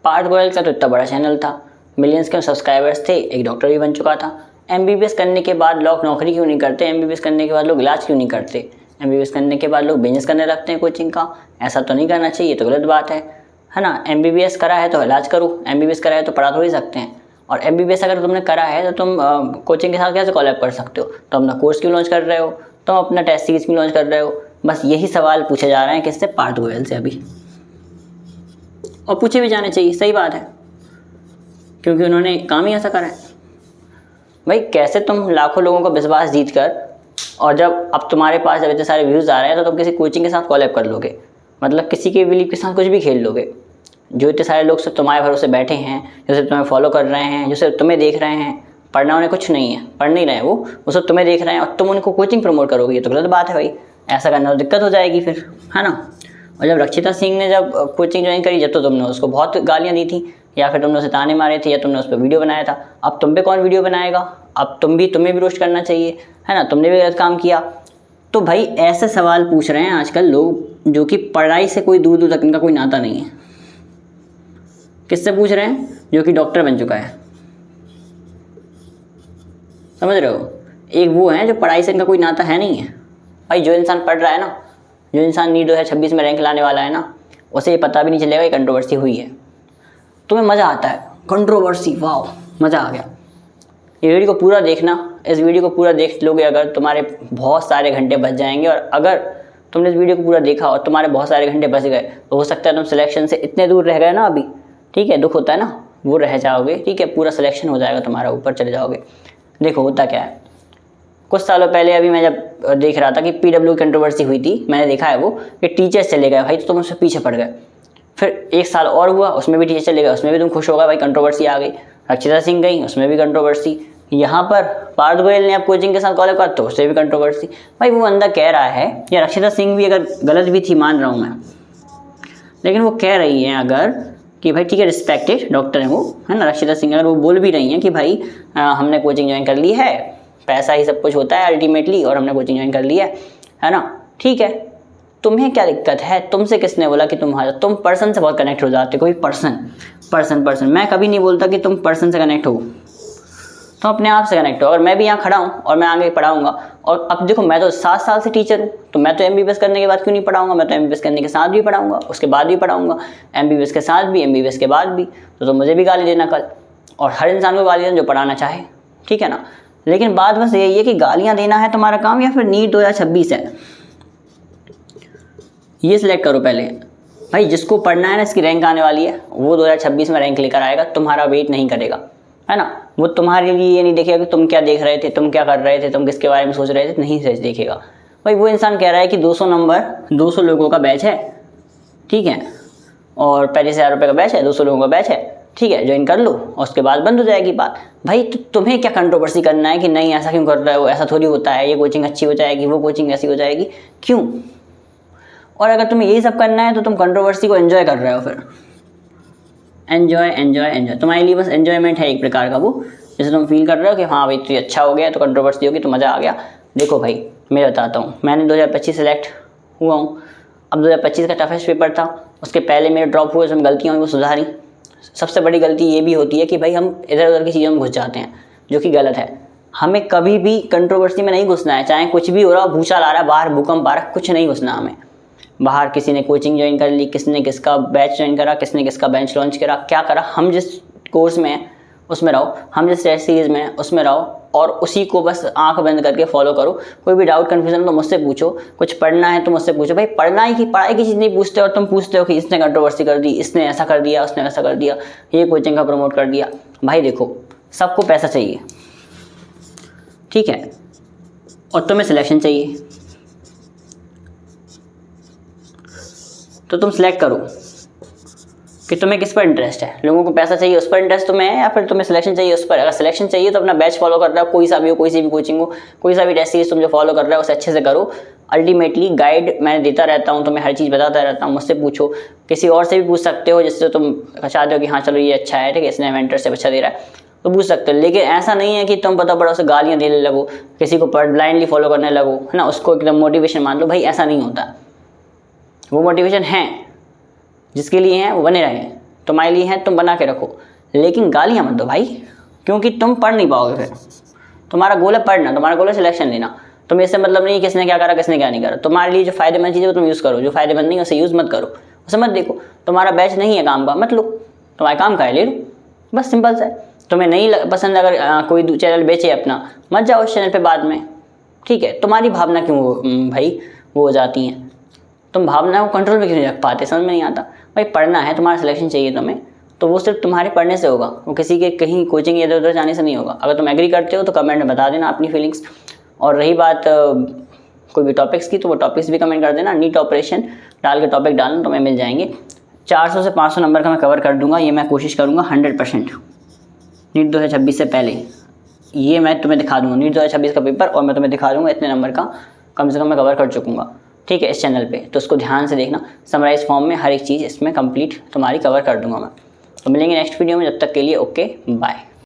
पार्थ गोयल का तो इतना बड़ा चैनल था, मिलियंस के सब्सक्राइबर्स थे, एक डॉक्टर भी बन चुका था। एमबीबीएस करने के बाद लोग नौकरी क्यों नहीं करते? एमबीबीएस करने के बाद लोग इलाज क्यों नहीं करते? एमबीबीएस करने के बाद लोग बिजनेस करने लगते हैं कोचिंग का। ऐसा तो नहीं करना चाहिए, तो गलत बात है ना। एमबीबीएस करा है तो इलाज करो, एमबीबीएस करा है तो पढ़ा थोड़ी सकते हैं। और एमबीबीएस अगर तुमने करा है तो तुम कोचिंग के साथ कैसे कोलैब कर सकते हो? तो अपना कोर्स क्यों लॉन्च कर रहे हो? तुम अपना टेस्ट सीरीज क्यों लॉन्च कर रहे हो? बस यही सवाल पूछे जा रहे हैं किससे? पार्थ गोयल से अभी। और पूछे भी जाने चाहिए, सही बात है, क्योंकि उन्होंने काम ही ऐसा करा है। भाई कैसे तुम लाखों लोगों का विश्वास जीत कर, और जब अब तुम्हारे पास जब इतने सारे व्यूज़ आ रहे हैं तो तुम किसी कोचिंग के साथ कोलैब कर लोगे, मतलब किसी के बिलीव के साथ कुछ भी खेल लोगे। जो इतने सारे लोग सिर्फ तुम्हारे भरोसे बैठे हैं, जो सिर्फ तुम्हें फॉलो कर रहे हैं, जो सिर्फ तुम्हें देख रहे हैं, पढ़ना उन्हें कुछ नहीं है, पढ़ नहीं रहे हैं वो सिर्फ तुम्हें देख रहे हैं, और तुम उनको कोचिंग प्रमोट करोगे, ये तो गलत बात है भाई। ऐसा करना तो दिक्कत हो जाएगी फिर, है ना। और जब रक्षिता सिंह ने जब कोचिंग ज्वाइन करी, जब तो तुमने उसको बहुत गालियाँ दी थी, या फिर तुमने उसे ताने मारे थे, या तुमने उस पर वीडियो बनाया था। अब तुम पे कौन वीडियो बनाएगा? अब तुम्हें भी रोस्ट करना चाहिए, है ना, तुमने भी गलत काम किया। तो भाई ऐसे सवाल पूछ रहे हैं आजकल लोग जो कि पढ़ाई से कोई दूर दूर तक इनका कोई नाता नहीं है। किससे पूछ रहे हैं? जो कि डॉक्टर बन चुका है, समझ रहे हो। एक वो है जो पढ़ाई से इनका कोई नाता है नहीं है। भाई जो इंसान पढ़ रहा है ना, जो इंसान नीट 2026 में रैंक लाने वाला है ना, उसे ये पता भी नहीं चलेगा ये कंट्रोवर्सी हुई है। तुम्हें मज़ा आता है कंट्रोवर्सी, वाह मज़ा आ गया। ये वीडियो को पूरा देखना, इस वीडियो को पूरा देख लोगे अगर, तुम्हारे बहुत सारे घंटे बच जाएंगे। और अगर तुमने इस वीडियो को पूरा देखा और तुम्हारे बहुत सारे घंटे बच गए, तो हो सकता है तुम सिलेक्शन से इतने दूर रह गए ना अभी, ठीक है, दुख होता है ना, वो रह जाओगे, ठीक है, पूरा सिलेक्शन हो जाएगा तुम्हारा, ऊपर चले जाओगे। देखो होता क्या है, कुछ सालों पहले अभी मैं जब देख रहा था कि पीडब्ल्यू की कंट्रोवर्सी हुई थी, मैंने देखा है वो कि टीचर्स चले गए भाई, तो तुम उससे पीछे पड़ गए। फिर एक साल और हुआ, उसमें भी टीचर चले गए, उसमें भी तुम खुश हो गए भाई, कंट्रोवर्सी आ गई। रक्षिता सिंह गई, उसमें भी कंट्रोवर्सी। यहाँ पर पार्थ गोयल ने अब कोचिंग के साथ कॉलेज कर, तो उससे भी कंट्रोवर्सी। भाई वो बंदा कह रहा है, या रक्षिता सिंह भी अगर गलत भी थी मान रहा हूँ मैं, लेकिन वो कह रही हैं अगर कि भाई ठीक है, रिस्पेक्टेड डॉक्टर है वो, है ना, रक्षिता सिंह, अगर वो बोल भी रही हैं कि भाई हमने कोचिंग ज्वाइन कर ली है, पैसा ही सब कुछ होता है अल्टीमेटली, और हमने कोचिंग ज्वाइन कर ली है ना, ठीक है, तुम्हें क्या दिक्कत है? तुमसे किसने बोला कि तुम पर्सन से बहुत कनेक्ट हो जाते हो, कोई पर्सन। मैं कभी नहीं बोलता कि तुम पर्सन से कनेक्ट हो, तो अपने आप से कनेक्ट हो। अगर मैं भी यहाँ खड़ा हूँ और मैं आगे पढ़ाऊँगा, और अब देखो मैं तो 7 साल से टीचर हूँ, तो मैं तो एमबीबीएस करने के बाद क्यों नहीं पढ़ाऊँगा? मैं तो एमबीबीएस करने के साथ भी पढ़ाऊँगा, उसके बाद भी पढ़ाऊँगा, एमबीबीएस के साथ भी, एमबीबीएस के बाद भी। तो मुझे भी गाली देना कल, और हर इंसान को गाली देना जो पढ़ाना चाहे, ठीक है ना। लेकिन बात बस यही है कि गालियाँ देना है तुम्हारा काम, या फिर नीट 2026 है, ये सिलेक्ट करो पहले। भाई जिसको पढ़ना है ना, इसकी रैंक आने वाली है, वो 2026 में रैंक लेकर आएगा, तुम्हारा वेट नहीं करेगा, है ना। वो तुम्हारे लिए ये नहीं देखेगा कि तुम क्या देख रहे थे, तुम क्या कर रहे थे, तुम किसके बारे में सोच रहे थे, नहीं देखेगा। भाई वो इंसान कह रहा है कि 200 नंबर 200 लोगों का बैच है, ठीक है, और 35,000 रुपये का बैच है, 200 लोगों का बैच है, ठीक है, ज्वाइन कर लो, और उसके बाद बंद हो जाएगी बात। भाई तो तुम्हें क्या कंट्रोवर्सी करना है कि नहीं ऐसा क्यों कर रहे हो, ऐसा थोड़ी होता है, ये कोचिंग अच्छी हो जाएगी, वो कोचिंग ऐसी हो जाएगी, क्यों? और अगर तुम्हें यही सब करना है तो तुम कंट्रोवर्सी को एंजॉय कर रहे हो। फिर एंजॉय तुम्हारे लिए बस एंजॉयमेंट है एक प्रकार का, वो जैसे तुम फील कर रहे हो कि हाँ भाई तो अच्छा हो गया, तो कंट्रोवर्सी होगी तो मज़ा आ गया। देखो भाई मैं बताता हूँ, मैंने 2025 सेलेक्ट हुआ हूँ। अब 2025 का टफेस्ट पेपर था, उसके पहले मेरे ड्रॉप हुए, उसमें गलतियाँ हुई वो सुधारी। सबसे बड़ी गलती ये भी होती है कि भाई हम इधर उधर की चीज़ों में घुस जाते हैं, जो कि गलत है। हमें कभी भी कंट्रोवर्सी में नहीं घुसना है, चाहे कुछ भी हो रहा हो, भूचाल आ रहा है बाहर, भूकंप आ रहा है, कुछ नहीं घुसना हमें। बाहर किसी ने कोचिंग ज्वाइन कर ली, किसने किसका बैच ज्वाइन करा, किसने किसका बेंच लॉन्च करा, क्या करा, हम जिस कोर्स में हैं उसमें रहो, हम जिस टेस्ट सीरीज़ में हैं उसमें रहो, और उसी को बस आंख बंद करके फॉलो करो। कोई भी डाउट कन्फ्यूजन तो मुझसे पूछो, कुछ पढ़ना है तो मुझसे पूछो। भाई पढ़ाई की चीज़ नहीं पूछते, और तुम पूछते हो कि इसने कंट्रोवर्सी कर दी, इसने ऐसा कर दिया, उसने वैसा कर दिया, ये कोचिंग का प्रमोट कर दिया। भाई देखो सबको पैसा चाहिए, ठीक है, और तुम्हें सिलेक्शन चाहिए, तो तुम सिलेक्ट करो कि तुम्हें किस पर इंटरेस्ट है। लोगों को पैसा चाहिए उस पर इंटरेस्ट तुम्हें है, या फिर तुम्हें सिलेक्शन चाहिए उस पर। अगर सिलेक्शन चाहिए तो अपना बैच फॉलो कर रहे हो, कोई सा भी हो, कोई सी भी कोचिंग हो, कोई सा भी टेस्ट सीरीज तुम जो फॉलो कर रहे हो उसे अच्छे से करो। अल्टीमेटली गाइड मैं देता रहता हूँ, तुम्हें हर चीज़ बताता रहता हूँ, मुझसे पूछो, किसी और से भी पूछ सकते हो जिससे तुम चाहते हो कि हाँ चलो ये अच्छा है, ठीक है, इसने मेंटरशिप अच्छा दे रहा है तो पूछ सकते हो। लेकिन ऐसा नहीं है कि तुम पता पड़ा उसे गालियाँ देने लगो, किसी को ब्लाइंडली फॉलो करने लगो, है ना, उसको एकदम मोटिवेशन मान लो। भाई ऐसा नहीं होता, वो मोटिवेशन है जिसके लिए हैं वो बने रहें, तुम्हारे लिए हैं, तुम बना के रखो, लेकिन गालियाँ मत दो भाई, क्योंकि तुम पढ़ नहीं पाओगे फिर। तुम्हारा गोल है पढ़ना, तुम्हारा गोल है सिलेक्शन लेना। तुम्हें इससे मतलब नहीं किसने क्या करा किसने क्या नहीं करा। तुम्हारे लिए जो फायदेमंद चीज़ है वो तुम यूज़ करो, जो फायदेमंद नहीं है उसे यूज़ मत करो, उसे मत देखो। तुम्हारा बैच नहीं है काम का, मत लो, तुम्हारे काम का है ले लो, बस सिंपल सा है। तुम्हें नहीं पसंद अगर कोई चैनल बेचे अपना, मत जाओ उस चैनल पे बाद में, ठीक है। तुम्हारी भावना क्यों भाई वो हो जाती हैं, तुम भावना को कंट्रोल में क्यों नहीं रख पाते, समझ में नहीं आता। भाई पढ़ना है, तुम्हारा सिलेक्शन चाहिए तुम्हें, तो वो सिर्फ तुम्हारे पढ़ने से होगा, वो किसी के कहीं कोचिंग इधर उधर जाने से नहीं होगा। अगर तुम एग्री करते हो तो कमेंट में बता देना अपनी फीलिंग्स। और रही बात कोई भी टॉपिक्स की, तो वो टॉपिक्स भी कमेंट कर देना। नीट ऑपरेशन डाल के टॉपिक डालना, तुम्हें मिल जाएंगे। 400 से 500 नंबर का मैं कवर कर दूंगा, ये मैं कोशिश करूँगा 100%। नीट 2026 से पहले ये मैं तुम्हें दिखा दूँगा, नीट 2026 का पेपर, और मैं तुम्हें दिखा दूँगा इतने नंबर का कम से कम मैं कवर कर चुकूँगा, ठीक है, इस चैनल पे। तो उसको ध्यान से देखना, समराइज फॉर्म में हर एक चीज़ इसमें कंप्लीट तुम्हारी कवर कर दूँगा मैं। तो मिलेंगे नेक्स्ट वीडियो में, जब तक के लिए ओके बाय।